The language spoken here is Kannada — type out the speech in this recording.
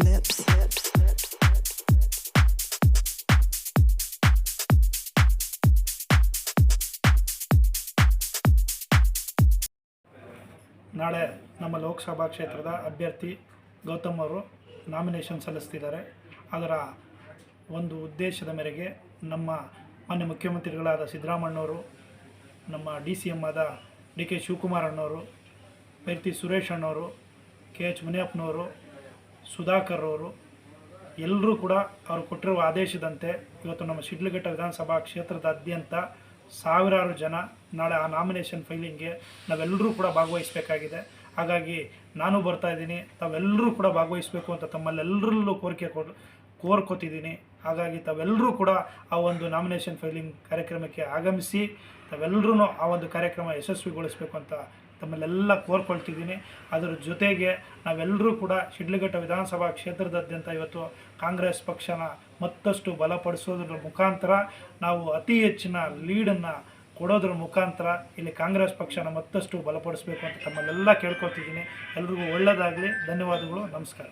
lips. ನಾಳೆ ನಮ್ಮ ಲೋಕಸಭಾ ಕ್ಷೇತ್ರದ ಅಭ್ಯರ್ಥಿ ಗೌತಮ್ ಅವರು ನಾಮಿನೇಷನ್ ಸಲ್ಲಿಸ್ತಿದ್ದಾರೆ. ಅದರ ಒಂದು ಉದ್ದೇಶದ ಮೇರೆಗೆ ನಮ್ಮ ಮಾನ್ಯ ಮುಖ್ಯಮಂತ್ರಿಗಳಾದ ಸಿದ್ದರಾಮಣ್ಣವರು, ನಮ್ಮ DCM ಆದ DK ಶಿವಕುಮಾರ್ ಅಣ್ಣವರು, ಪೈರ್ತಿ ಸುರೇಶ್ ಅಣ್ಣವರು, KH ಮುನಿಯಪ್ಪನವರು, ಸುಧಾಕರ್ ಅವರು ಎಲ್ಲರೂ ಕೂಡ ಅವರು ಕೊಟ್ಟಿರುವ ಆದೇಶದಂತೆ ಇವತ್ತು ನಮ್ಮ ಶಿಡ್ಲಘಟ್ಟ ವಿಧಾನಸಭಾ ಕ್ಷೇತ್ರದಾದ್ಯಂತ ಸಾವಿರಾರು ಜನ ನಾಳೆ ಆ ನಾಮಿನೇಷನ್ ಫೈಲಿಂಗ್ಗೆ ನಾವೆಲ್ಲರೂ ಕೂಡ ಭಾಗವಹಿಸಬೇಕಾಗಿದೆ. ಹಾಗಾಗಿ ನಾನು ಬರ್ತಾ ಇದ್ದೀನಿ, ತಾವೆಲ್ಲರೂ ಕೂಡ ಭಾಗವಹಿಸಬೇಕು ಅಂತ ತಮ್ಮಲ್ಲೆಲ್ಲರಲ್ಲೂ ಕೋರ್ಕೋತಿದ್ದೀನಿ. ಹಾಗಾಗಿ ತಾವೆಲ್ಲರೂ ಕೂಡ ಆ ಒಂದು ನಾಮಿನೇಷನ್ ಫೈಲಿಂಗ್ ಕಾರ್ಯಕ್ರಮಕ್ಕೆ ಆಗಮಿಸಿ ತಾವೆಲ್ಲರೂ ಆ ಒಂದು ಕಾರ್ಯಕ್ರಮ ಯಶಸ್ವಿಗೊಳಿಸಬೇಕು ಅಂತ ತಮ್ಮಲ್ಲೆಲ್ಲ ಕೋರ್ಕೊಳ್ತಿದ್ದೀನಿ. ಅದರ ಜೊತೆಗೆ ನಾವೆಲ್ಲರೂ ಕೂಡ ಶಿಡ್ಲಘಟ್ಟ ವಿಧಾನಸಭಾ ಕ್ಷೇತ್ರದಾದ್ಯಂತ ಇವತ್ತು ಕಾಂಗ್ರೆಸ್ ಪಕ್ಷನ ಮತ್ತಷ್ಟು ಬಲಪಡಿಸೋದ್ರ ಮುಖಾಂತರ ನಾವು ಅತಿ ಹೆಚ್ಚಿನ ಲೀಡನ್ನು ಕೊಡೋದ್ರ ಮುಖಾಂತರ ಇಲ್ಲಿ ಕಾಂಗ್ರೆಸ್ ಪಕ್ಷನ ಮತ್ತಷ್ಟು ಬಲಪಡಿಸಬೇಕು ಅಂತ ತಮ್ಮಲ್ಲೆಲ್ಲ ಕೇಳ್ಕೊಳ್ತಿದ್ದೀನಿ. ಎಲ್ರಿಗೂ ಒಳ್ಳೆಯದಾಗಲಿ. ಧನ್ಯವಾದಗಳು. ನಮಸ್ಕಾರ.